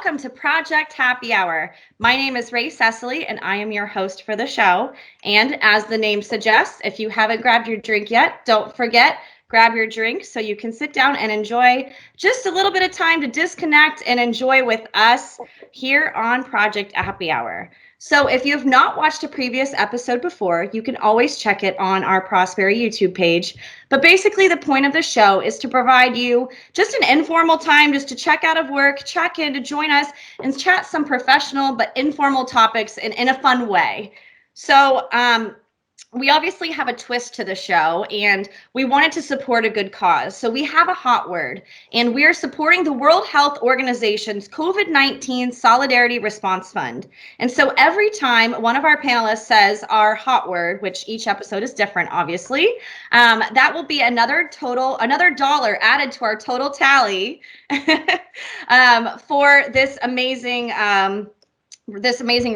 welcome to Project Happy Hour. My name is Ray Cecily, and I am your host for the show. And as the name suggests, if you haven't grabbed your drink yet, don't forget, grab your drink so you can sit down and enjoy just a little bit of time to disconnect and enjoy with us here on Project Happy Hour. So if you have not watched a previous episode before, you can always check it on our Prosperi YouTube page. But basically the point of the show is to provide you just an informal time just to check out of work, check in, to join us and chat some professional but informal topics in a fun way. So we obviously have a twist to the show, and we wanted to support a good cause. So we have a hot word, and we are supporting the World Health Organization's COVID-19 Solidarity Response Fund. And so every time one of our panelists says our hot word, which each episode is different, obviously, that will be another dollar added to our total tally for this amazing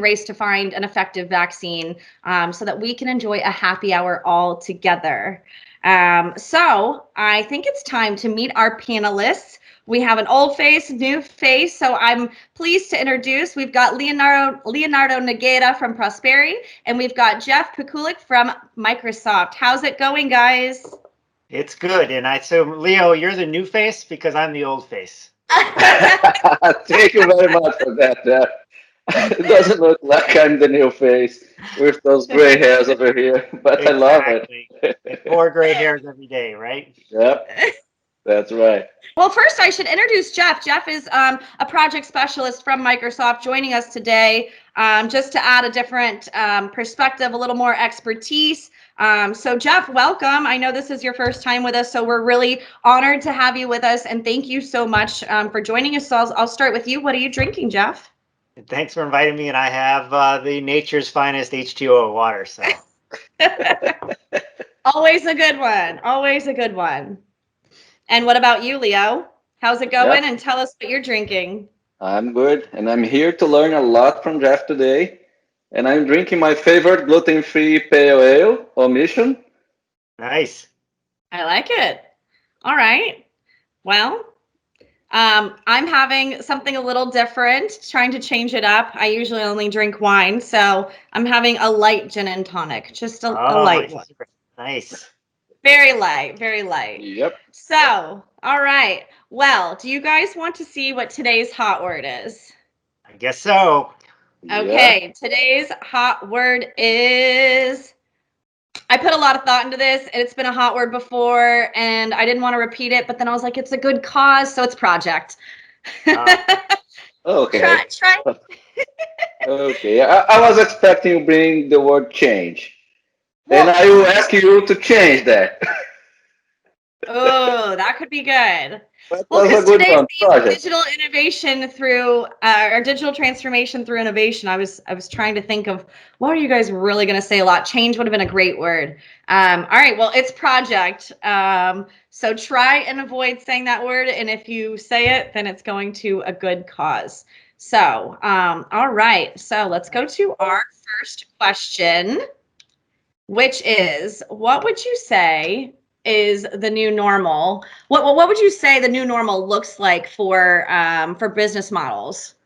race to find an effective vaccine so that we can enjoy a happy hour all together. So I think it's time to meet our panelists. We have an old face, new face, so I'm pleased to introduce, we've got Leonardo Nogueira from Prosperi, and we've got Jeff Pikulik from Microsoft. How's it going, guys? It's good. And so Leo, you're the new face because I'm the old face. Thank you very much for that. It doesn't look like I'm the new face with those gray hairs over here, but exactly. I love it. 4 gray hairs every day, right? Yep, that's right. Well, first I should introduce Jeff. Jeff is a project specialist from Microsoft joining us today just to add a different perspective, a little more expertise. So Jeff, welcome. I know this is your first time with us, so we're really honored to have you with us, and thank you so much for joining us. So I'll start with you. What are you drinking, Jeff? Thanks for inviting me, and I have the nature's finest H2O water. So always a good one. Always a good one. And what about you, Leo? How's it going? Yep. And tell us what you're drinking. I'm good, and I'm here to learn a lot from Jeff today. And I'm drinking my favorite gluten-free pale ale, Omission. Nice. I like it. All right. Well, I'm having something a little different, trying to change it up. I usually only drink wine, so I'm having a light gin and tonic, just a light one. Nice. Very light, very light. Yep. So, all right. Well, do you guys want to see what today's hot word is? I guess so. Okay, Today's hot word is, I put a lot of thought into this, and it's been a hot word before, and I didn't want to repeat it, but then I was like, it's a good cause, so it's project. Okay. Try. Okay, I was expecting you to bring the word change. Then I will ask you to change that. Oh, that could be good. Well, because today's digital innovation through or digital transformation through innovation. I was trying to think of what are you guys really going to say a lot. Change would have been a great word. All right, well, it's project. So try and avoid saying that word, and if you say it, then it's going to a good cause. So, all right. So let's go to our first question, which is, what would you say is the new normal? What would you say the new normal looks like for business models?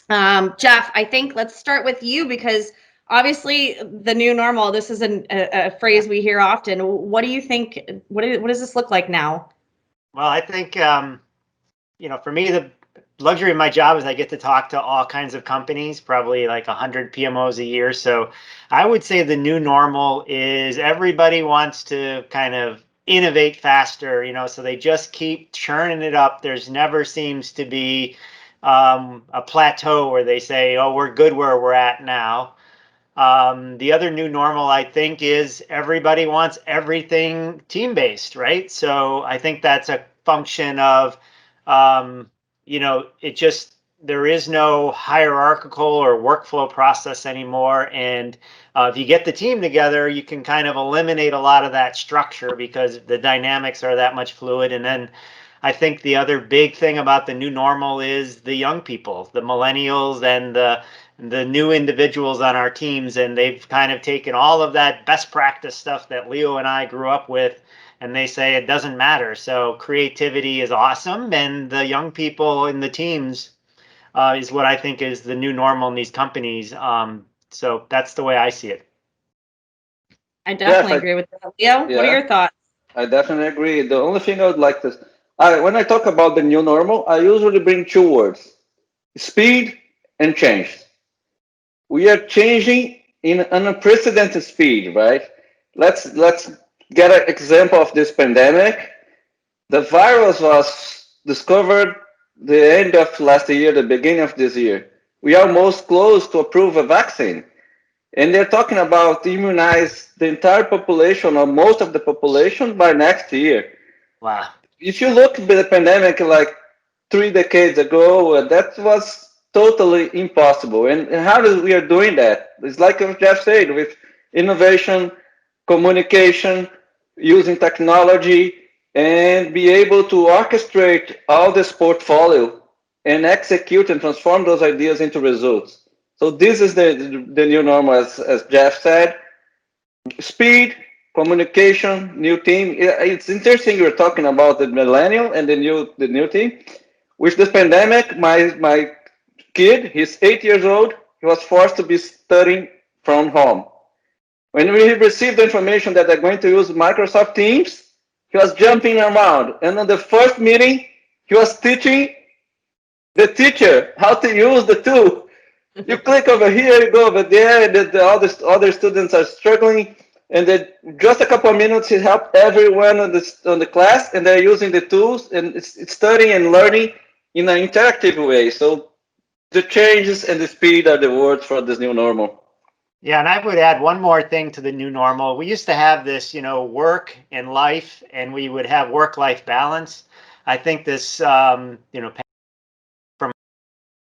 Jeff, I think let's start with you, because obviously the new normal, this is a phrase we hear often. What do you think? What does this look like now? Well, I think for me, the luxury of my job is I get to talk to all kinds of companies, probably like 100 PMOs a year. So I would say the new normal is everybody wants to kind of innovate faster, so they just keep churning it up. There's never seems to be a plateau where they say, oh, we're good where we're at now. The other new normal, I think, is everybody wants everything team-based, right? So I think that's a function of there is no hierarchical or workflow process anymore. And if you get the team together, you can kind of eliminate a lot of that structure because the dynamics are that much fluid. And then I think the other big thing about the new normal is the young people, the millennials and the new individuals on our teams. And they've kind of taken all of that best practice stuff that Leo and I grew up with, and they say it doesn't matter. So creativity is awesome. And the young people in the teams is what I think is the new normal in these companies. So that's the way I see it. I definitely agree with that. Leo, what are Yeah, your thoughts? I definitely agree. The only thing I would like to, when I talk about the new normal, I usually bring two words: speed and change. We are changing in an unprecedented speed, right? Let's get an example of this pandemic. The virus was discovered the end of last year, the beginning of this year. We are most close to approve a vaccine. And they're talking about immunize the entire population or most of the population by next year. Wow. If you look at the pandemic like 3 decades ago, that was totally impossible. And how do we are doing that? It's like Jeff said, with innovation, communication, using technology, and be able to orchestrate all this portfolio and execute and transform those ideas into results. So this is the new normal, as Jeff said. Speed, communication, new team. It's interesting you're talking about the millennial and the new team. With this pandemic, my kid, he's 8 years old. He was forced to be studying from home. When we received the information that they're going to use Microsoft Teams, he was jumping around. And on the first meeting, he was teaching the teacher how to use the tool. You click over here, you go over there, and all the other students are struggling. And then just a couple of minutes, he helped everyone on the class, and they're using the tools and it's studying and learning in an interactive way. So the changes and the speed are the words for this new normal. Yeah, and I would add one more thing to the new normal. We used to have this, work and life, and we would have work-life balance. I think this,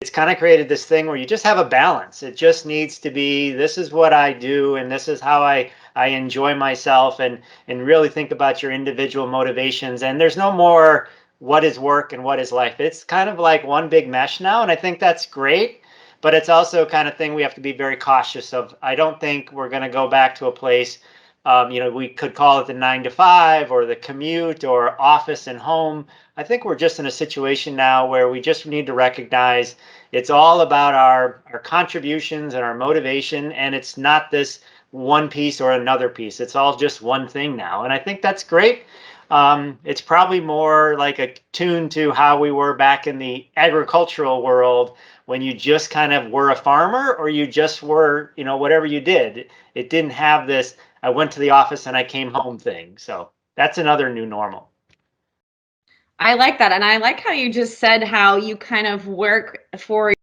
it's kind of created this thing where you just have a balance. It just needs to be, this is what I do, and this is how I enjoy myself, and really think about your individual motivations. And there's no more what is work and what is life. It's kind of like one big mesh now, and I think that's great. But it's also kind of thing we have to be very cautious of. I don't think we're going to go back to a place, we could call it the 9 to 5 or the commute or office and home. I think we're just in a situation now where we just need to recognize it's all about our contributions and our motivation, and it's not this one piece or another piece. It's all just one thing now, and I think that's great. It's probably more like attuned to how we were back in the agricultural world when you just kind of were a farmer, or you just were, whatever you did. It didn't have this, I went to the office and I came home thing. So that's another new normal. I like that. And I like how you just said how you kind of work for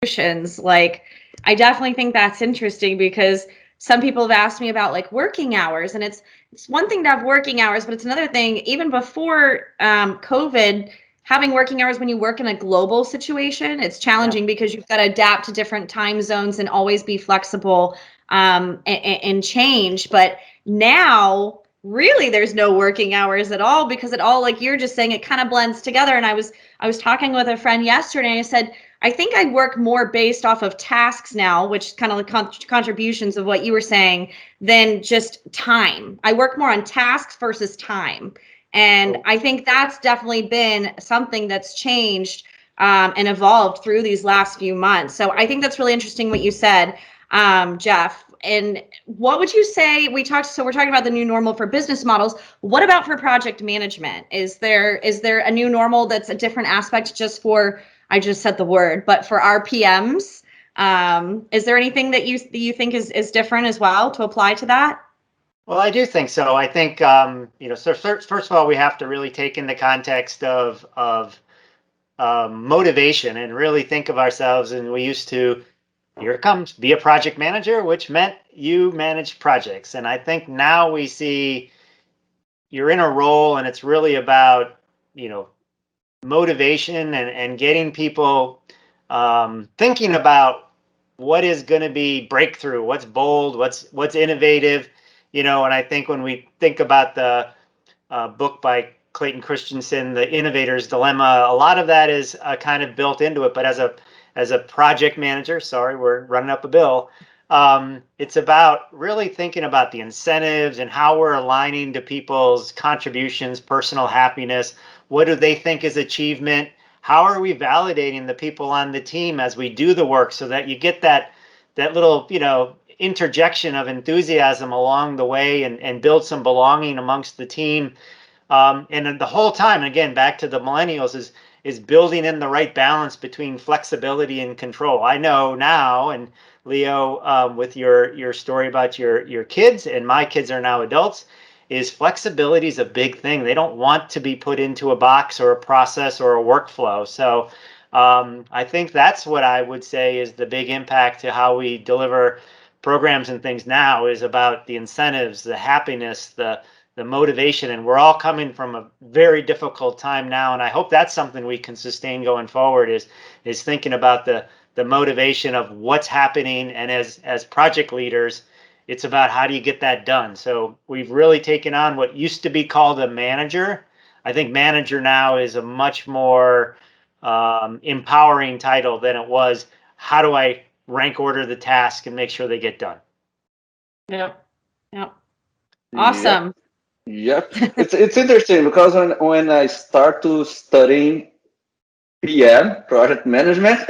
solutions. Like, I definitely think that's interesting because some people have asked me about like working hours, and it's one thing to have working hours, but it's another thing, even before COVID, having working hours when you work in a global situation, it's challenging because you've got to adapt to different time zones and always be flexible and change. But now, really, there's no working hours at all because it all, like you're just saying, it kind of blends together. And I was talking with a friend yesterday, and I said, I think I work more based off of tasks now, which is kind of like contributions of what you were saying, than just time. I work more on tasks versus time. And I think that's definitely been something that's changed and evolved through these last few months. So I think that's really interesting what you said, Jeff. And what would you say, we're talking about the new normal for business models. What about for project management? Is there a new normal that's a different aspect just for, I just said the word, but for our PMs? Is there anything that you think is different as well to apply to that? Well, I do think so. I think, so first of all, we have to really take in the context of motivation and really think of ourselves. And we used to, here it comes, be a project manager, which meant you manage projects. And I think now we see you're in a role, and it's really about, motivation and getting people thinking about what is going to be breakthrough, what's bold, what's innovative, and I think when we think about the book by Clayton Christensen, The Innovator's Dilemma, a lot of that is kind of built into it. But as a project manager, sorry, we're running up a bill. It's about really thinking about the incentives and how we're aligning to people's contributions, personal happiness. What do they think is achievement? how are we validating the people on the team as we do the work, so that you get that little, interjection of enthusiasm along the way, and build some belonging amongst the team. And the whole time, again, back to the millennials, is building in the right balance between flexibility and control. I know now, and Leo, with your story about your kids, and my kids are now adults, is flexibility is a big thing. They don't want to be put into a box or a process or a workflow. So I think that's what I would say is the big impact to how we deliver programs and things now, is about the incentives, the happiness, the motivation. And we're all coming from a very difficult time now, and I hope that's something we can sustain going forward, is thinking about the motivation of what's happening. And as project leaders, it's about how do you get that done. So we've really taken on what used to be called a manager. I think manager now is a much more empowering title than it was. How do I rank order the task and make sure they get done? Yep. Awesome. Yep. It's interesting because when I start to studying PM, project management,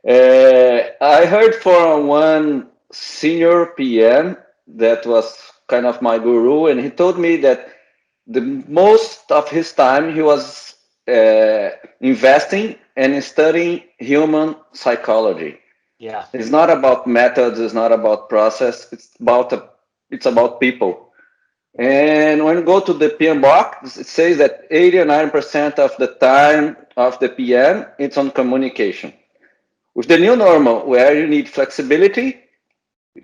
I heard from one senior PM that was kind of my guru, and he told me that the most of his time he was investing and studying human psychology. Yeah. It's not about methods, it's not about process, it's about people. And when you go to the PM box, it says that 80 or 90% of the time of the PM, it's on communication. With the new normal, where you need flexibility,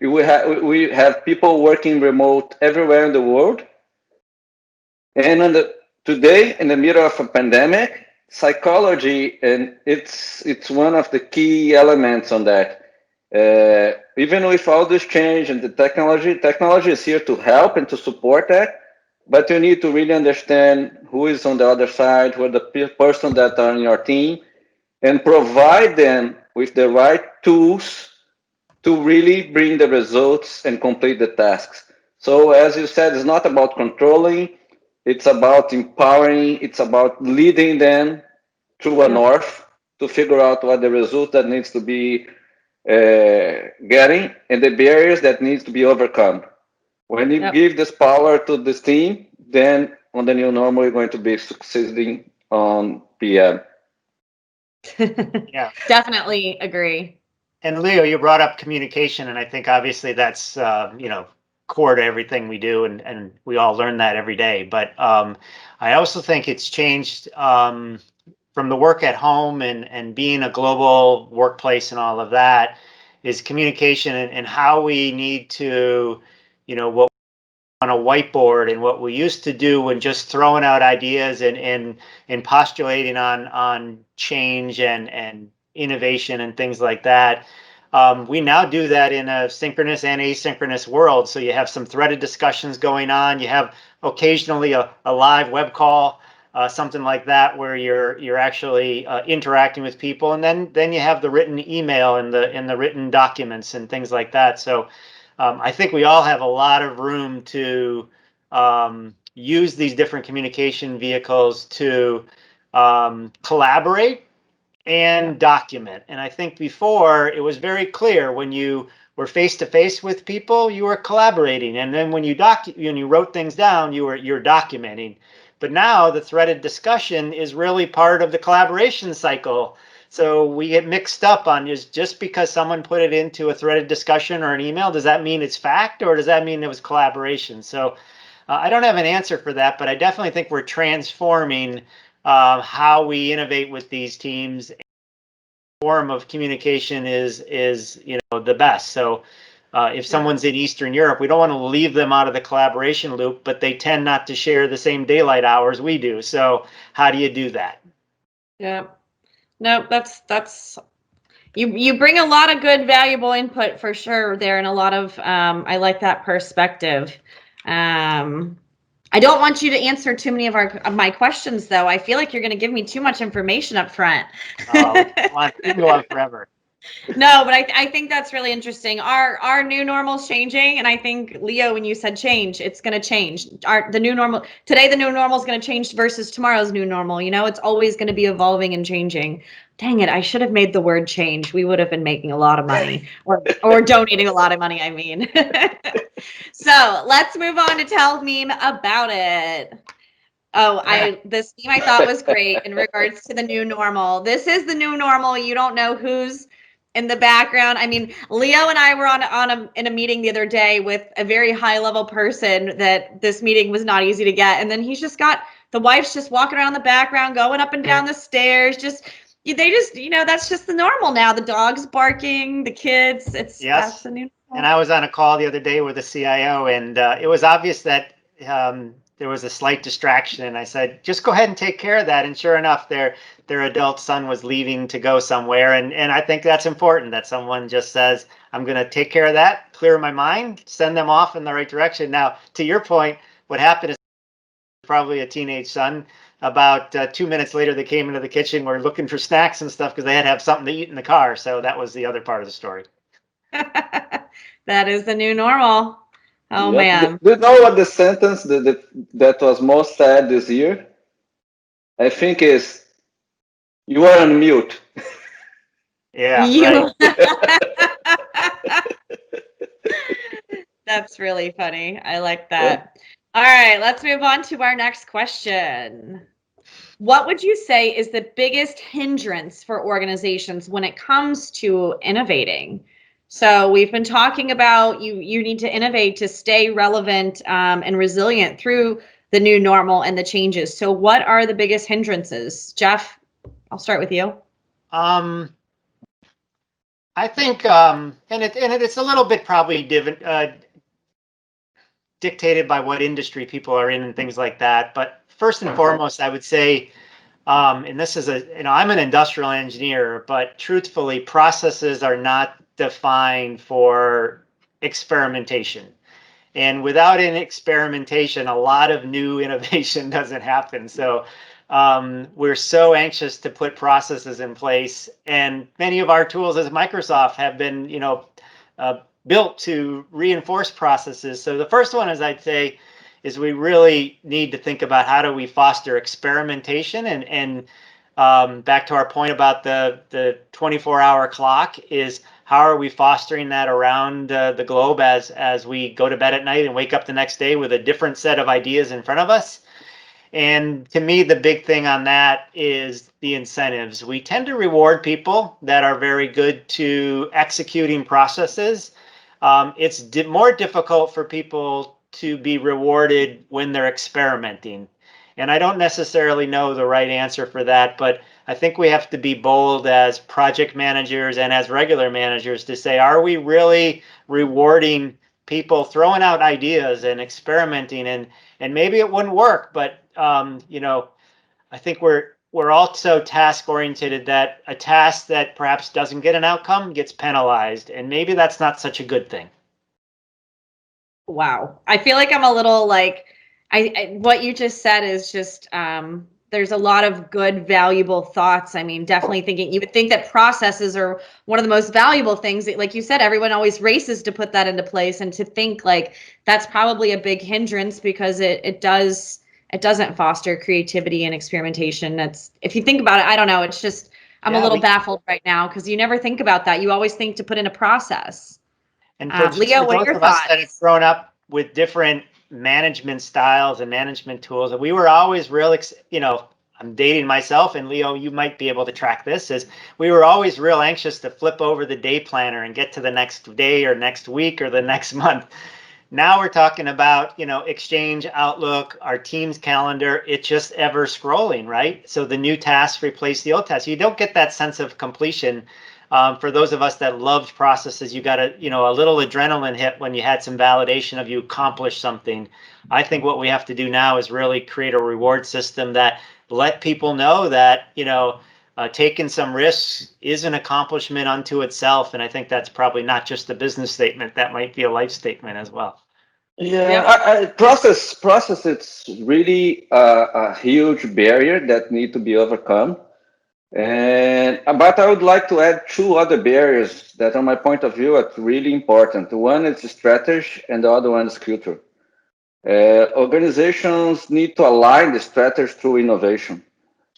we have people working remote everywhere in the world. And today, in the middle of a pandemic, psychology, and it's one of the key elements on that. Even with all this change and the technology is here to help and to support that, but you need to really understand who is on the other side, who are the person that are in your team, and provide them with the right tools to really bring the results and complete the tasks. So as you said, it's not about controlling, it's about empowering, it's about leading them through a north to figure out what the result that needs to be getting and the barriers that needs to be overcome. When you give this power to this team, then on the new normal, you're going to be succeeding on PM. Yeah, Definitely agree. And Leo, you brought up communication, and I think obviously that's core to everything we do, and we all learn that every day. But I also think it's changed from the work at home and being a global workplace and all of that, is communication and how we need to, what on a whiteboard, and what we used to do when just throwing out ideas and postulating on change and innovation and things like that. We now do that in a synchronous and asynchronous world. So you have some threaded discussions going on. You have occasionally a live web call, something like that, where you're actually interacting with people, and then you have the written email and the written documents and things like that. So I think we all have a lot of room to use these different communication vehicles to collaborate and document. And I think before it was very clear, when you were face to face with people, you were collaborating, and then when you wrote things down, you're documenting. But now the threaded discussion is really part of the collaboration cycle. So we get mixed up on, just because someone put it into a threaded discussion or an email, does that mean it's fact, or does that mean it was collaboration? So I don't have an answer for that, but I definitely think we're transforming how we innovate with these teams. Form of communication is the best. So if someone's in Eastern Europe, we don't want to leave them out of the collaboration loop, but they tend not to share the same daylight hours we do. So how do you do that? Yeah. No, that's you bring a lot of good, valuable input for sure there, and a lot of I like that perspective. I don't want you to answer too many of my questions, though. I feel like you're going to give me too much information up front. We can go on forever. No, but I think that's really interesting. Our new normal's changing, and I think Leo, when you said change, it's going to change. The new normal today, the new normal is going to change versus tomorrow's new normal. You know, it's always going to be evolving and changing. Dang it! I should have made the word change. We would have been making a lot of money, or donating a lot of money. I mean. So let's move on to tell meme about it. Oh, this meme I thought was great in regards to the new normal. This is the new normal. You don't know who's in the background. I mean, Leo and I were in a meeting the other day with a very high level person that this meeting was not easy to get, and then he's just got the wife's just walking around the background, going up and down the stairs. That's just the normal now. The dog's barking, the kids. That's the new normal. And I was on a call the other day with a CIO, and it was obvious that there was a slight distraction, and I said, just go ahead and take care of that. And sure enough, their adult son was leaving to go somewhere. And I think that's important, that someone just says, I'm going to take care of that, clear my mind, send them off in the right direction. Now, to your point, what happened is probably a teenage son. About 2 minutes later, they came into the kitchen, were looking for snacks and stuff because they had to have something to eat in the car. So that was the other part of the story. That is the new normal. Oh, man. Do you know what the sentence that was most said this year? I think is, you are on mute. Yeah, right. That's really funny. I like that. All right, let's move on to our next question. What would you say is the biggest hindrance for organizations when it comes to innovating? So we've been talking about you need to innovate to stay relevant and resilient through the new normal and the changes. So what are the biggest hindrances? Jeff, I'll start with you. I think, and it's a little bit probably dictated by what industry people are in and things like that. But first and foremost, I would say, and this is I'm an industrial engineer, but truthfully, processes are not defined for experimentation. And without an experimentation, a lot of new innovation doesn't happen. So we're so anxious to put processes in place, and many of our tools as Microsoft have been, built to reinforce processes. So the first one, as I'd say, is we really need to think about how do we foster experimentation, and back to our point about the 24-hour clock, is how are we fostering that around the globe as we go to bed at night and wake up the next day with a different set of ideas in front of us. And to me, the big thing on that is the incentives. We tend to reward people that are very good to executing processes. It's more difficult for people to be rewarded when they're experimenting. And I don't necessarily know the right answer for that, but I think we have to be bold as project managers and as regular managers to say, are we really rewarding people throwing out ideas and experimenting? And maybe it wouldn't work, but I think we're also task oriented, that a task that perhaps doesn't get an outcome gets penalized, and maybe that's not such a good thing. Wow. I feel like I'm a little like, what you just said is just, there's a lot of good, valuable thoughts. I mean, definitely you would think that processes are one of the most valuable things. Like you said, everyone always races to put that into place, and to think like that's probably a big hindrance because it doesn't foster creativity and experimentation. If you think about it, I don't know. It's just, I'm a little baffled right now because you never think about that. You always think to put in a process. And for Leo, what are your thoughts? Us that have grown up with different management styles and management tools, we were always real, I'm dating myself, and Leo, you might be able to track this, is we were always real anxious to flip over the day planner and get to the next day or next week or the next month. Now we're talking about, Exchange, Outlook, our team's calendar. It's just ever scrolling, right? So the new tasks replace the old tasks. You don't get that sense of completion. For those of us that loved processes, you got a little adrenaline hit when you had some validation of you accomplished something. I think what we have to do now is really create a reward system that let people know that, taking some risks is an accomplishment unto itself. And I think that's probably not just a business statement. That might be a life statement as well. Yeah, process. It's really a huge barrier that need to be overcome. And but I would like to add two other barriers that, on my point of view, are really important. One is strategy, and the other one is culture. Organizations need to align the strategy through innovation.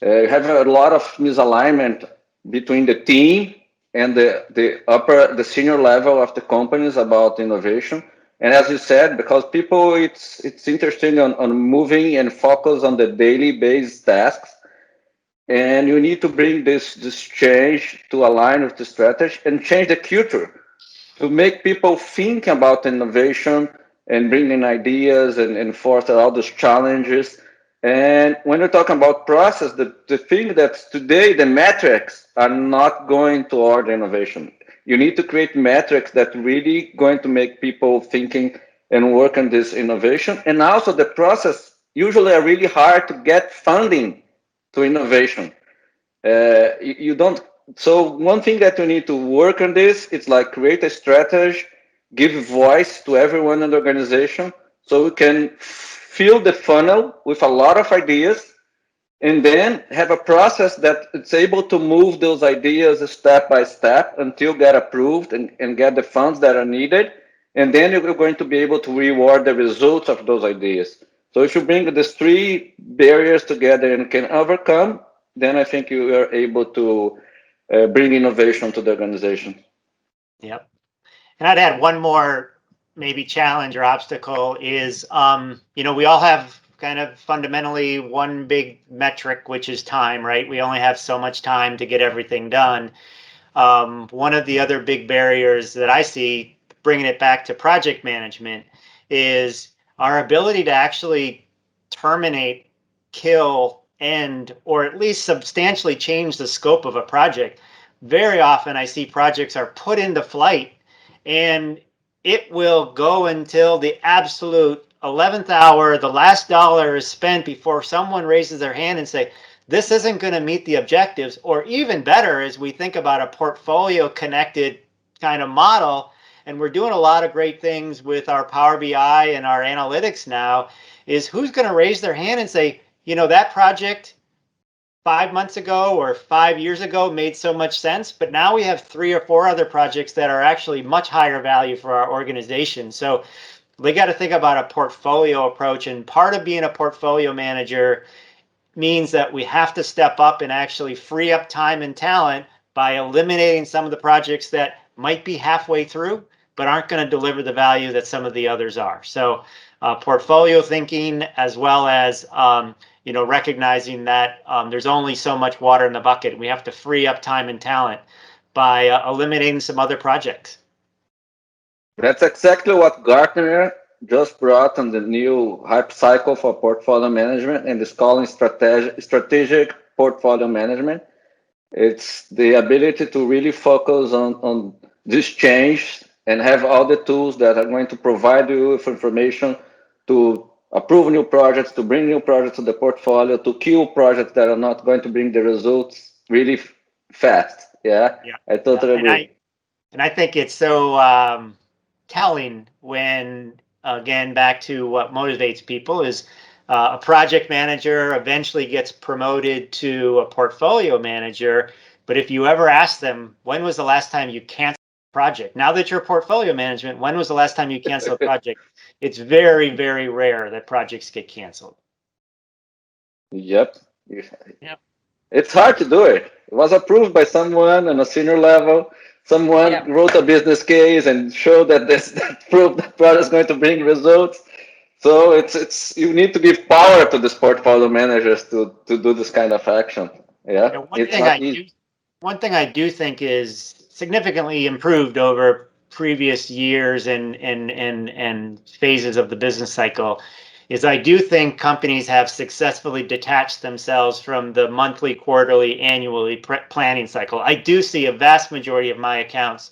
You have a lot of misalignment between the team and the senior level of the companies about innovation. And as you said, because people, it's interesting on moving and focus on the daily based tasks, and you need to bring this change to align with the strategy and change the culture to make people think about innovation and bring in ideas and forth all those challenges. And when you're talking about process, the thing that today the metrics are not going toward innovation. You need to create metrics that really going to make people thinking and work on this innovation. And also the process usually are really hard to get funding to innovation. You don't. So one thing that you need to work on this, it's like create a strategy, give voice to everyone in the organization, so we can fill the funnel with a lot of ideas, and then have a process that it's able to move those ideas step by step until get approved and get the funds that are needed, and then you're going to be able to reward the results of those ideas. So if you bring these three barriers together and can overcome, then I think you are able to bring innovation to the organization. Yep. And I'd add one more maybe challenge or obstacle is, we all have kind of fundamentally one big metric, which is time, right? We only have so much time to get everything done. One of the other big barriers that I see, bringing it back to project management, is our ability to actually terminate, kill, end, or at least substantially change the scope of a project. Very often I see projects are put into flight and it will go until the absolute 11th hour, the last dollar is spent before someone raises their hand and say, this isn't going to meet the objectives. Or even better, as we think about a portfolio connected kind of model, and we're doing a lot of great things with our Power BI and our analytics now, is who's going to raise their hand and say, that project 5 months ago or 5 years ago made so much sense, but now we have 3 or 4 other projects that are actually much higher value for our organization. So they got to think about a portfolio approach, and part of being a portfolio manager means that we have to step up and actually free up time and talent by eliminating some of the projects that might be halfway through but aren't going to deliver the value that some of the others are. So portfolio thinking, as well as recognizing that there's only so much water in the bucket. We have to free up time and talent by eliminating some other projects. That's exactly what Gartner just brought on the new hype cycle for portfolio management, and it's calling strategic portfolio management. It's the ability to really focus on this change and have all the tools that are going to provide you with information to approve new projects, to bring new projects to the portfolio, to kill projects that are not going to bring the results really fast. Yeah, I totally agree. And I think it's so telling when, again, back to what motivates people is a project manager eventually gets promoted to a portfolio manager. But if you ever ask them, when was the last time you canceled a project? Now that you're portfolio management, when was the last time you canceled a project? It's very, very rare that projects get canceled. Yep. It's hard to do it. It was approved by someone on a senior level. Someone wrote a business case and showed that that proved that product is going to bring results. So it's you need to give power to these portfolio managers to do this kind of action. Yeah. One thing I do think is significantly improved over previous years and phases of the business cycle is I do think companies have successfully detached themselves from the monthly, quarterly, annually planning cycle. I do see a vast majority of my accounts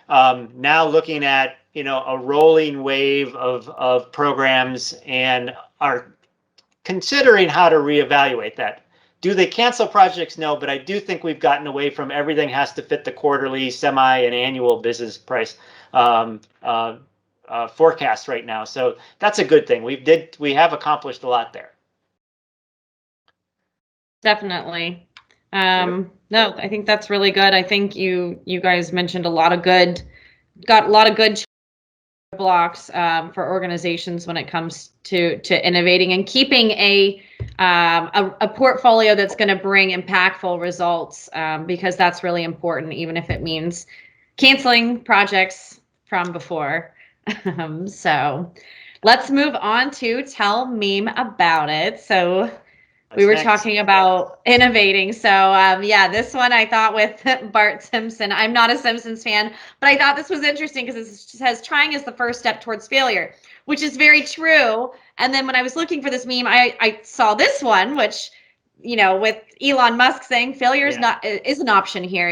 now looking at a rolling wave of programs and are considering how to reevaluate that. Do they cancel projects? No, but I do think we've gotten away from everything has to fit the quarterly, semi, and annual business price forecast right now. So that's a good thing. We have accomplished a lot there. Definitely. No, I think that's really good. I think you guys mentioned got a lot of good blocks for organizations when it comes to innovating and keeping a portfolio that's going to bring impactful results, because that's really important, even if it means canceling projects from before. So let's move on to tell Meme about it. So we were talking about innovating. So yeah, this one I thought with Bart Simpson. I'm not a Simpsons fan, but I thought this was interesting because it says trying is the first step towards failure, which is very true. And then when I was looking for this meme, I saw this one, which, with Elon Musk saying failure is an option here.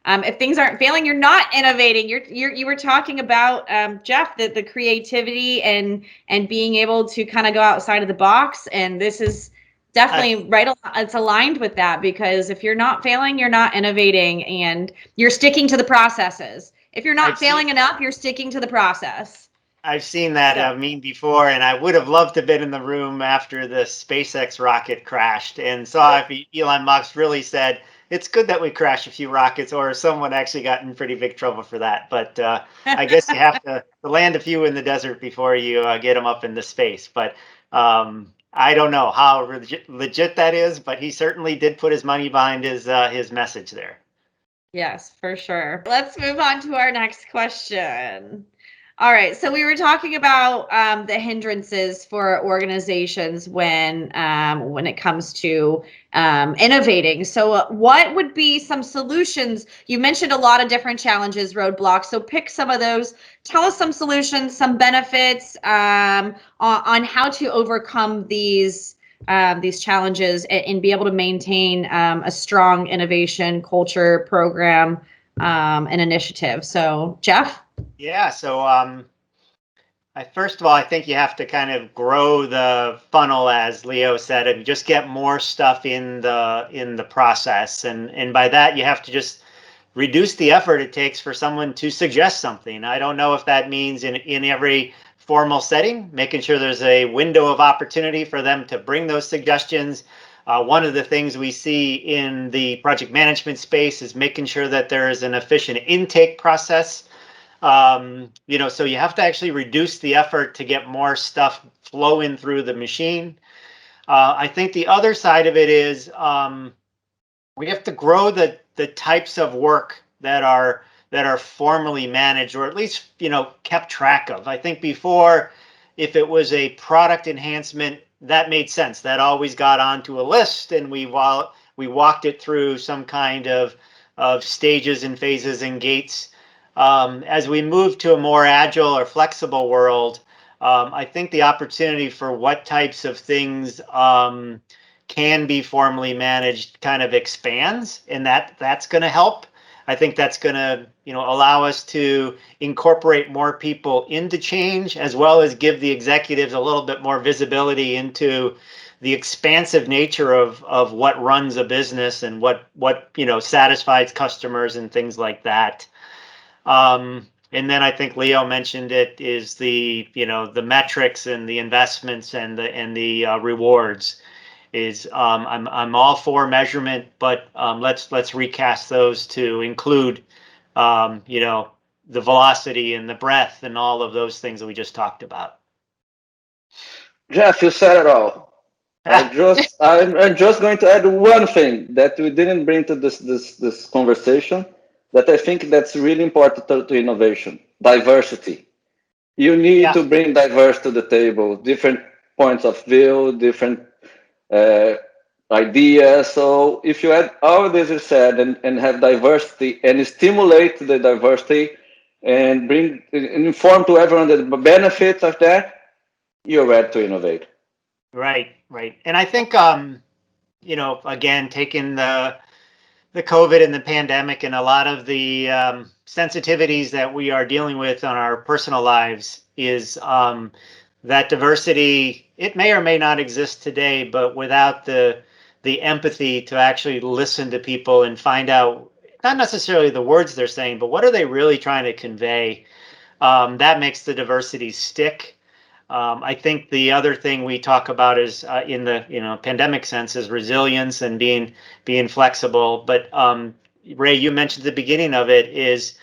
If things aren't failing, you're not innovating. You were talking about, Jeff, the creativity and being able to kind of go outside of the box, and this is definitely right. It's aligned with that, because if you're not failing, you're not innovating, and you're sticking to the processes. If you're not failing enough, you're sticking to the process. I've seen that meme before, and I would have loved to have been in the room after the SpaceX rocket crashed and saw if Elon Musk really said, it's good that we crashed a few rockets, or someone actually got in pretty big trouble for that. But I guess you have to land a few in the desert before you get them up into space. But I don't know how legit that is, but he certainly did put his money behind his message there. Yes, for sure. Let's move on to our next question. All right, so we were talking about the hindrances for organizations when it comes to innovating. So what would be some solutions? You mentioned a lot of different challenges, roadblocks. So pick some of those. Tell us some solutions, some benefits on how to overcome these challenges and be able to maintain a strong innovation culture, program, and initiative. So Jeff? Yeah, so first of all, I think you have to kind of grow the funnel, as Leo said, and just get more stuff in the process. And by that, you have to just reduce the effort it takes for someone to suggest something. I don't know if that means in every formal setting, making sure there's a window of opportunity for them to bring those suggestions. One of the things we see in the project management space is making sure that there is an efficient intake process. So you have to actually reduce the effort to get more stuff flowing through the machine. I think the other side of it is we have to grow the types of work that are formally managed, or at least kept track of. I think before, if it was a product enhancement, that made sense. That always got onto a list, and we walked it through some kind of stages and phases and gates. As we move to a more agile or flexible world, I think the opportunity for what types of things can be formally managed kind of expands, and that's going to help. I think that's going to allow us to incorporate more people into change, as well as give the executives a little bit more visibility into the expansive nature of what runs a business and what satisfies customers and things like that. And then I think Leo mentioned it is the metrics and the investments and the rewards. I'm all for measurement, but let's recast those to include the velocity and the breadth and all of those things that we just talked about. Jeff, you said it all. I'm just going to add one thing that we didn't bring to this conversation, that I think that's really important to innovation: diversity. You need to bring diverse to the table, different points of view, different ideas. So if you add all this you said and have diversity and stimulate the diversity and inform to everyone the benefits of that, you're ready to innovate. Right. And I think, again, taking the COVID and the pandemic and a lot of the sensitivities that we are dealing with on our personal lives is that diversity. It may or may not exist today, but without the empathy to actually listen to people and find out not necessarily the words they're saying, but what are they really trying to convey, that makes the diversity stick. I think the other thing we talk about is in the pandemic sense is resilience and being flexible. But Ray, you mentioned at the beginning of it is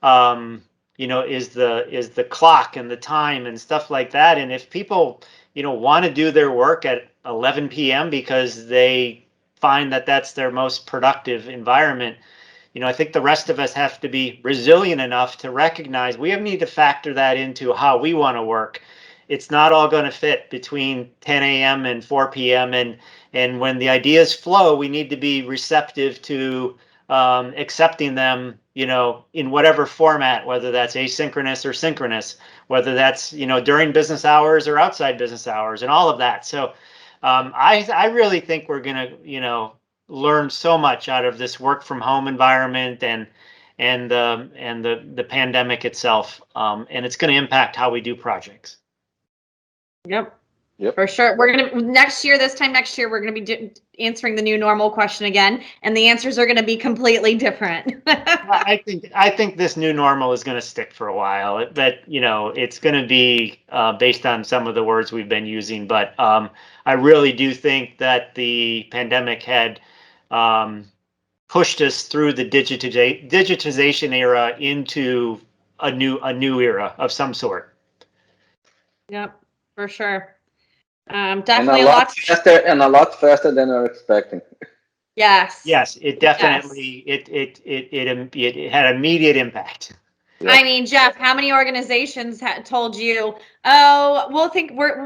is the clock and the time and stuff like that. And if people want to do their work at 11 p.m. because they find that that's their most productive environment, I think the rest of us have to be resilient enough to recognize we need to factor that into how we want to work. It's not all going to fit between 10 a.m. and 4 p.m. And when the ideas flow, we need to be receptive to accepting them, in whatever format, whether that's asynchronous or synchronous, whether that's, during business hours or outside business hours and all of that. So I really think we're going to, learn so much out of this work from home environment and the pandemic itself. And it's going to impact how we do projects. Yep. For sure. We're going to this time next year, we're going to be answering the new normal question again, and the answers are going to be completely different. I think this new normal is going to stick for a while. That it's going to be based on some of the words we've been using, but I really do think that the pandemic had pushed us through the digitization era into a new era of some sort. Yep, for sure. Definitely a lot faster than we were expecting. Yes. Yes, it definitely it had immediate impact. Yeah. I mean, Jeff, how many organizations told you, "Oh,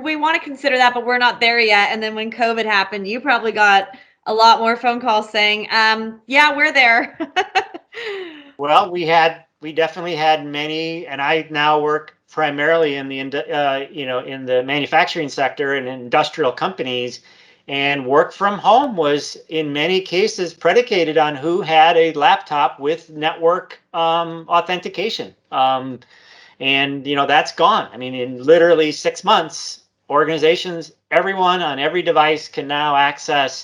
we want to consider that, but we're not there yet"? And then when COVID happened, you probably got a lot more phone calls saying, "Yeah, we're there." Well, we definitely had many, and I now work primarily in the in the manufacturing sector and industrial companies, and work from home was in many cases predicated on who had a laptop with network authentication, and that's gone. I mean, in literally 6 months, organizations, everyone on every device can now access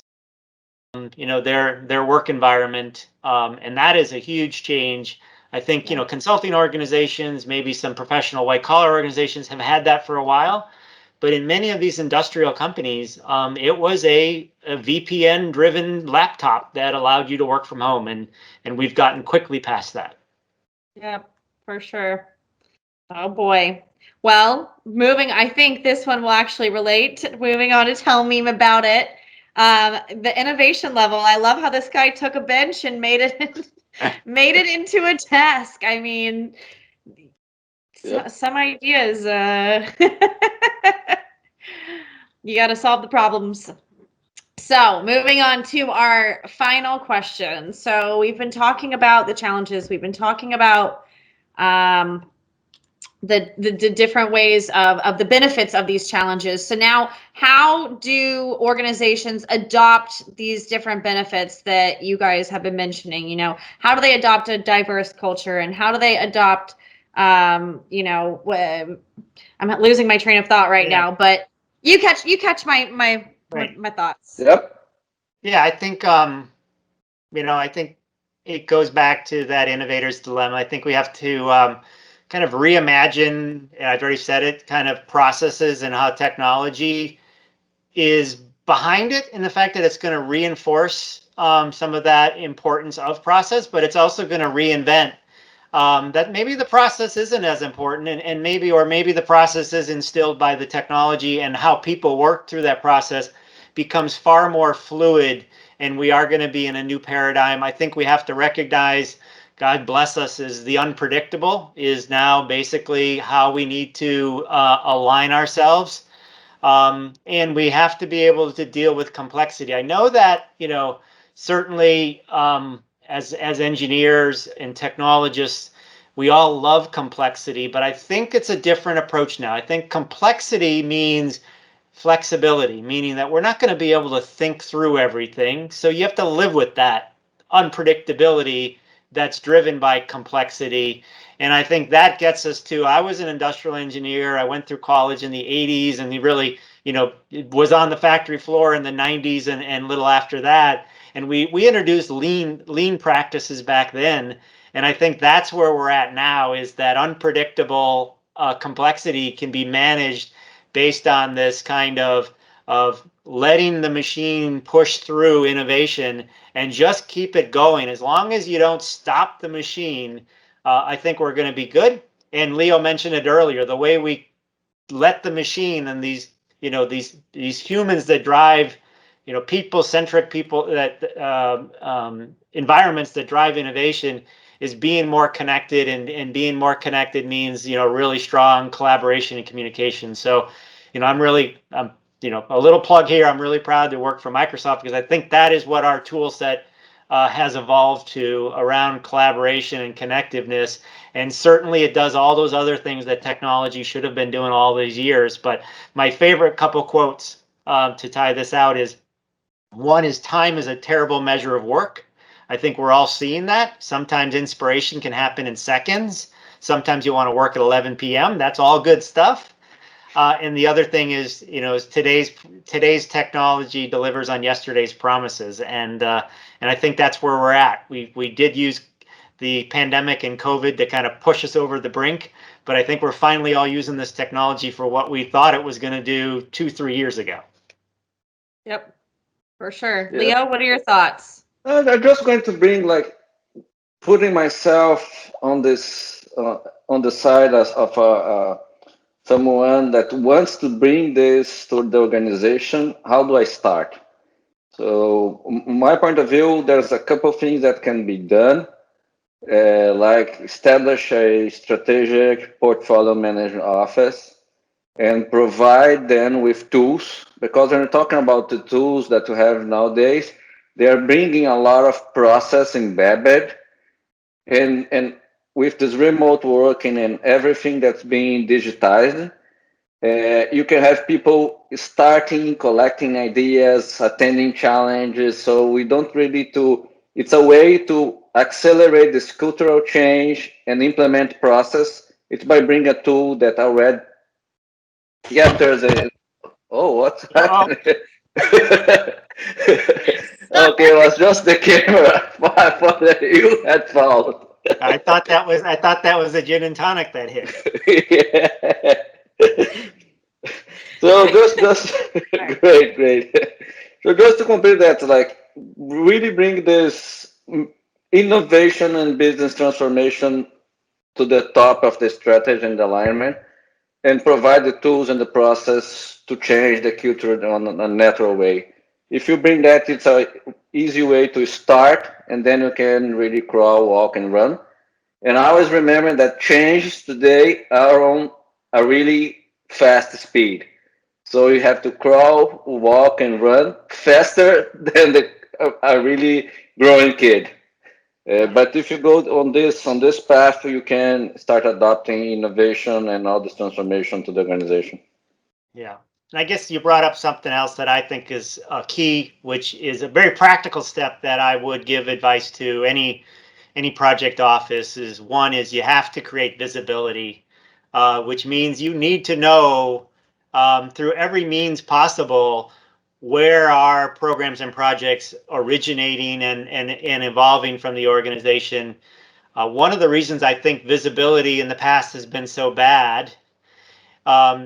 their work environment, and that is a huge change. I think consulting organizations, maybe some professional white collar organizations have had that for a while, but in many of these industrial companies, it was a VPN driven laptop that allowed you to work from home, and we've gotten quickly past that. Yep, for sure. Oh boy. Well, I think this one will actually relate. Moving on to Tell Me About It. The innovation level. I love how this guy took a bench and made it into a desk. I mean, some ideas. You got to solve the problems. So moving on to our final question. So we've been talking about the challenges. We've been talking about the different ways of the benefits of these challenges. So now, how do organizations adopt these different benefits that you guys have been mentioning? How do they adopt a diverse culture, and how do they adopt, I'm losing my train of thought right now, but you catch my thoughts. Yep. Yeah, I think I think it goes back to that innovator's dilemma. I think we have to kind of reimagine, and I've already said it, kind of processes and how technology is behind it, and the fact that it's going to reinforce some of that importance of process, but it's also going to reinvent that maybe the process isn't as important, and maybe the process is instilled by the technology, and how people work through that process becomes far more fluid, and we are going to be in a new paradigm. I think we have to recognize, God bless us, is the unpredictable is now basically how we need to align ourselves. And we have to be able to deal with complexity. I know that, certainly as engineers and technologists, we all love complexity, but I think it's a different approach now. I think complexity means flexibility, meaning that we're not going to be able to think through everything. So you have to live with that unpredictability that's driven by complexity. And I think that gets us to, I was an industrial engineer. I went through college in the 80s, and he really, was on the factory floor in the 90s and little after that. And we introduced lean practices back then. And I think that's where we're at now, is that unpredictable complexity can be managed based on this kind of letting the machine push through innovation and just keep it going. As long as you don't stop the machine, I think we're going to be good. And Leo mentioned it earlier, the way we let the machine and these humans that drive, people-centric environments that drive innovation is being more connected, and being more connected means, really strong collaboration and communication. So, I'm really, a little plug here. I'm really proud to work for Microsoft because I think that is what our tool set has evolved to around collaboration and connectiveness. And certainly it does all those other things that technology should have been doing all these years. But my favorite couple quotes to tie this out is, one is, time is a terrible measure of work. I think we're all seeing that. Sometimes inspiration can happen in seconds. Sometimes you want to work at 11 p.m. That's all good stuff. And the other thing is, is today's technology delivers on yesterday's promises, and I think that's where we're at. We did use the pandemic and COVID to kind of push us over the brink, but I think we're finally all using this technology for what we thought it was going to do 2-3 years ago. Yep, for sure. Yeah. Leo, what are your thoughts? I'm just going to bring putting myself on this on the side of someone that wants to bring this to the organization. How do I start? So, my point of view, there's a couple of things that can be done, like establish a strategic portfolio management office and provide them with tools, because when we're talking about the tools that we have nowadays, they are bringing a lot of process embedded, and with this remote working and everything that's being digitized, you can have people starting, collecting ideas, attending challenges. So we don't really it's a way to accelerate this cultural change and implement process. It's by bringing a tool that already, there's what's happening? Okay, it was just the camera. I thought that you had found. I thought that was a gin and tonic that hit. Yeah. So just great. So just to complete that, really bring this innovation and business transformation to the top of the strategy and alignment, and provide the tools and the process to change the culture on a natural way. If you bring that, it's a easy way to start, and then you can really crawl, walk, and run. And I always remember that changes today are on a really fast speed. So you have to crawl, walk, and run faster than a really growing kid. But if you go on this path, you can start adopting innovation and all this transformation to the organization. Yeah. And I guess you brought up something else that I think is a key, which is a very practical step that I would give advice to any project office. Is one is you have to create visibility, which means you need to know through every means possible where are programs and projects originating and evolving from the organization. One of the reasons I think visibility in the past has been so bad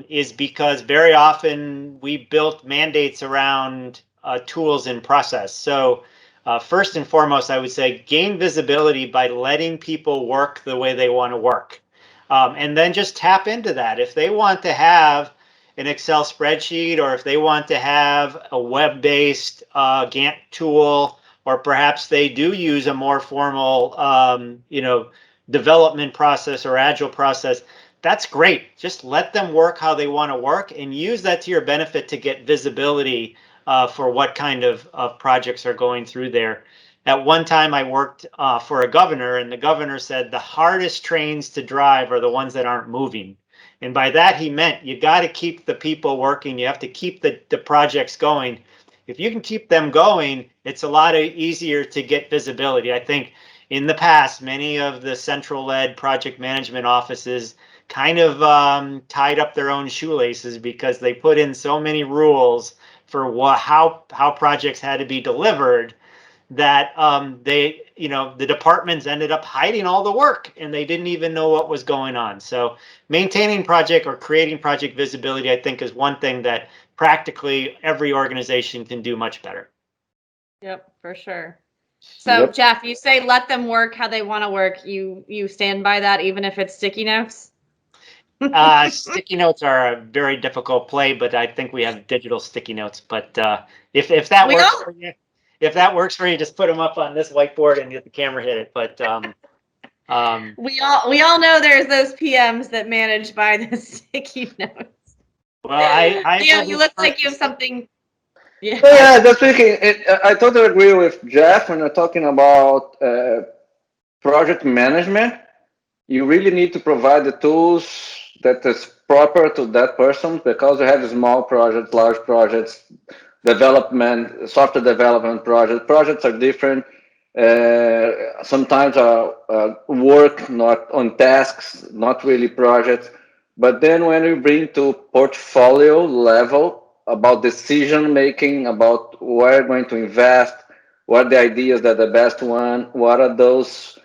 is because very often we built mandates around tools and process. So first and foremost, I would say gain visibility by letting people work the way they want to work. And then just tap into that. If they want to have an Excel spreadsheet, or if they want to have a web-based Gantt tool, or perhaps they do use a more formal, development process or agile process, that's great. Just let them work how they want to work, and use that to your benefit to get visibility for what kind of projects are going through there. At one time, I worked for a governor, and the governor said the hardest trains to drive are the ones that aren't moving. And by that, he meant you got to keep the people working. You have to keep the projects going. If you can keep them going, it's a lot easier to get visibility. I think in the past, many of the central-led project management offices kind of tied up their own shoelaces because they put in so many rules for how projects had to be delivered that the departments ended up hiding all the work and they didn't even know what was going on. So maintaining project or creating project visibility, I think, is one thing that practically every organization can do much better. Yep, for sure. So Yep. Jeff, you say let them work how they want to work. You stand by that even if it's sticky notes? Sticky notes are a very difficult play, but I think we have digital sticky notes. But if that works for you, just put them up on this whiteboard and get the camera hit it. But we all know there's those PMs that manage by the sticky notes. Well, Leo, you look like you have something. Yeah. So yeah, just thinking, I totally agree with Jeff when we're talking about project management. You really need to provide the tools that is proper to that person, because you have small projects, large projects, development, software development projects. Projects are different. Sometimes work, not on tasks, not really projects. But then when we bring to portfolio level about decision making, about where we're going to invest, what are the ideas that are the best one, what are those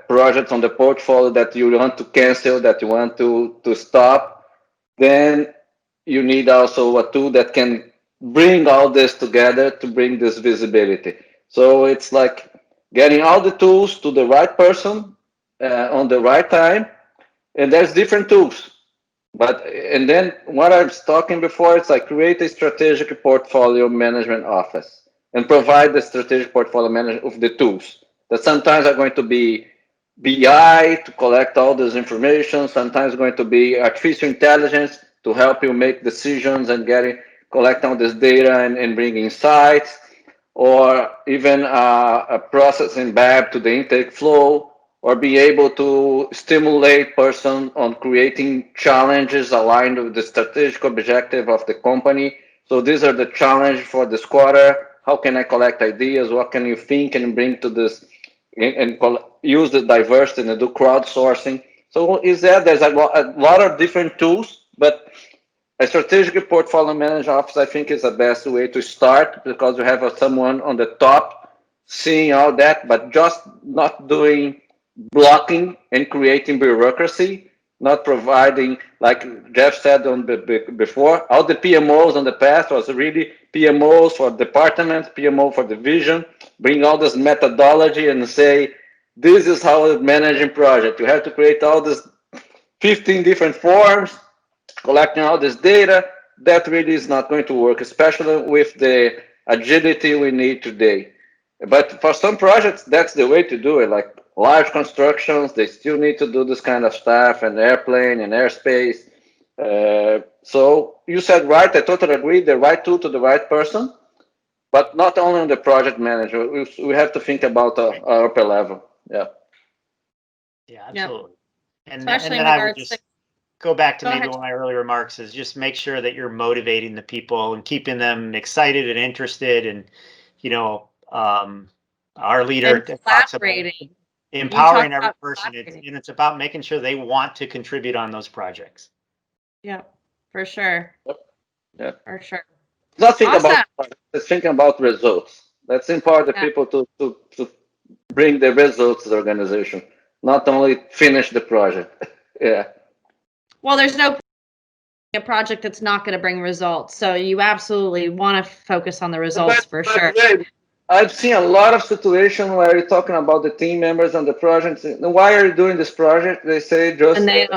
projects on the portfolio that you want to cancel, that you want to stop, then you need also a tool that can bring all this together to bring this visibility. So it's like getting all the tools to the right person on the right time, and there's different tools. But and then what I was talking before, it's like create a strategic portfolio management office and provide the strategic portfolio management of the tools that sometimes are going to be BI to collect all this information, sometimes going to be artificial intelligence to help you make decisions and collect all this data and bring insights, or even a processing BAB to the intake flow, or be able to stimulate person on creating challenges aligned with the strategic objective of the company. So these are the challenge for this quarter. How can I collect ideas? What can you think and bring to this and use the diversity and do crowdsourcing? So there's a lot of different tools, but a strategic portfolio management office, I think, is the best way to start, because you have someone on the top seeing all that, but just not doing blocking and creating bureaucracy, not providing, like Jeff said before, all the PMOs in the past was really PMOs for departments, PMO for division, bring all this methodology and say, this is how we manage a project. You have to create all this 15 different forms, collecting all this data. That really is not going to work, especially with the agility we need today. But for some projects, that's the way to do it. Like large constructions, they still need to do this kind of stuff, and airplane and airspace. So you said right, I totally agree, the right tool to the right person, but not only on the project manager. We have to think about our upper level. Yeah. Yeah, absolutely. Yep. And Especially then in I would regards just to. go back to Go maybe ahead. one of my earlier remarks is just make sure that you're motivating the people and keeping them excited and interested. And, our leader And talks about collaborating. You empowering talked every about person. collaborating. And it's about making sure they want to contribute on those projects. Yeah, for sure. Yeah. For sure. Not think Awesome. about, let's think about results. Let's empower the Yeah. people to bring the results to the organization, not only finish the project. Yeah. Well, there's no a project that's not going to bring results. So you absolutely want to focus on the results for sure. Ray, I've seen a lot of situations where you're talking about the team members and the projects. Why are you doing this project? They say just And they,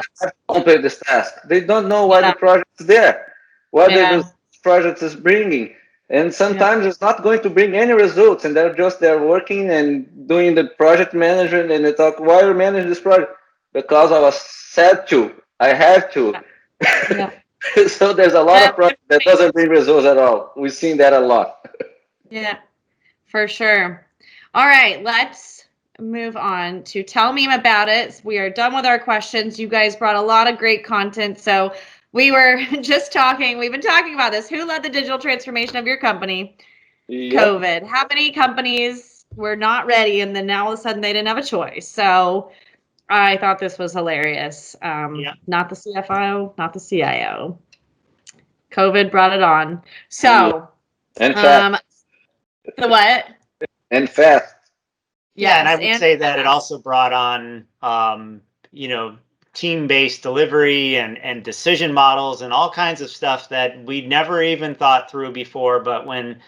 complete this task. They don't know why yeah, the project is there, what yeah, this project is bringing. And yeah, sometimes it's not going to bring any results, and they're working and doing the project management, and they talk, why are you managing this project? Because I was said to, I have to. yeah. So there's a lot of projects that doesn't bring results at all. We've seen that a lot. Yeah, for sure. All right, let's move on to tell me about it. We are done with our questions. You guys brought a lot of great content. So we were just talking, we've been talking about this. Who led the digital transformation of your company? Yep. COVID. How many companies were not ready and then now all of a sudden they didn't have a choice? So I thought this was hilarious. Yeah. Not the CFO, not the CIO. COVID brought it on. So, And fast. the what? And fast. Yeah, and I Yes, would say that it also brought on, team-based delivery and decision models and all kinds of stuff that we never even thought through before. But when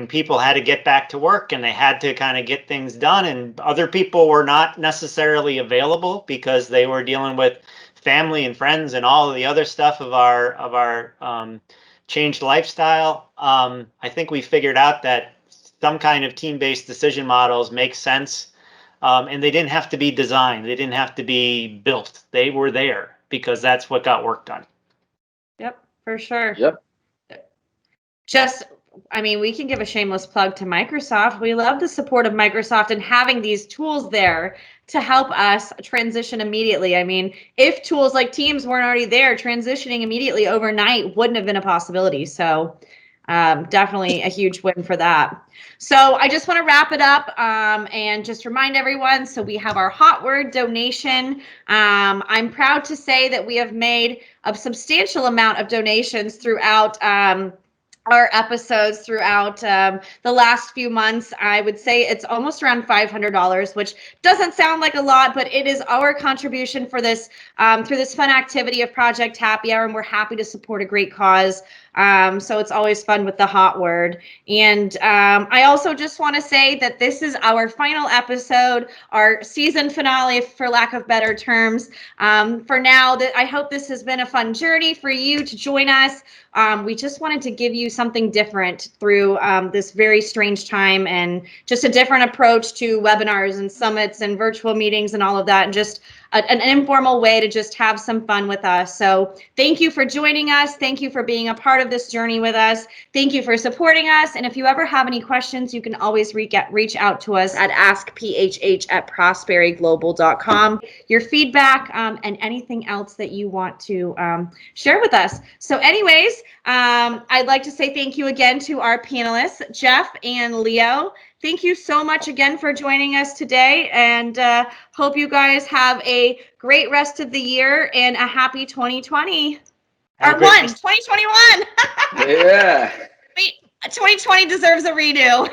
people had to get back to work and they had to kind of get things done, and other people were not necessarily available because they were dealing with family and friends and all of the other stuff of our changed lifestyle, I think we figured out that some kind of team-based decision models make sense. And they didn't have to be designed. They didn't have to be built. They were there because that's what got work done. Yep, for sure. Yep. We can give a shameless plug to Microsoft. We love the support of Microsoft and having these tools there to help us transition immediately. I mean, if tools like Teams weren't already there, transitioning immediately overnight wouldn't have been a possibility. So definitely a huge win for that. So I just want to wrap it up and just remind everyone. So we have our hot word donation. I'm proud to say that we have made a substantial amount of donations throughout our episodes throughout the last few months. I would say it's almost around $500, which doesn't sound like a lot, but it is our contribution for this through this fun activity of Project Happy Hour, and we're happy to support a great cause. So it's always fun with the hot word. And I also just want to say that this is our final episode, our season finale, for lack of better terms. For now, I hope this has been a fun journey for you to join us. We just wanted to give you something different through this very strange time, and just a different approach to webinars and summits and virtual meetings and all of that, and just an informal way to just have some fun with us. So thank you for joining us. Thank you for being a part of this journey with us. Thank you for supporting us. And if you ever have any questions, you can always reach out to us at askphh@prosperiglobal.com. Your feedback and anything else that you want to share with us. So anyways, I'd like to say thank you again to our panelists, Jeff and Leo. Thank you so much again for joining us today, and hope you guys have a great rest of the year and a happy 2020. Or 2021. Yeah. Wait, 2020 deserves a redo.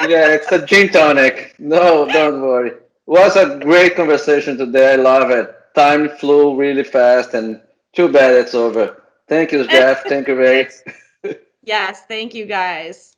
Yeah, it's a gin tonic. No, don't worry. It was a great conversation today. I love it. Time flew really fast, and too bad it's over. Thank you, Jeff. Thank you, Ray. Yes, thank you guys.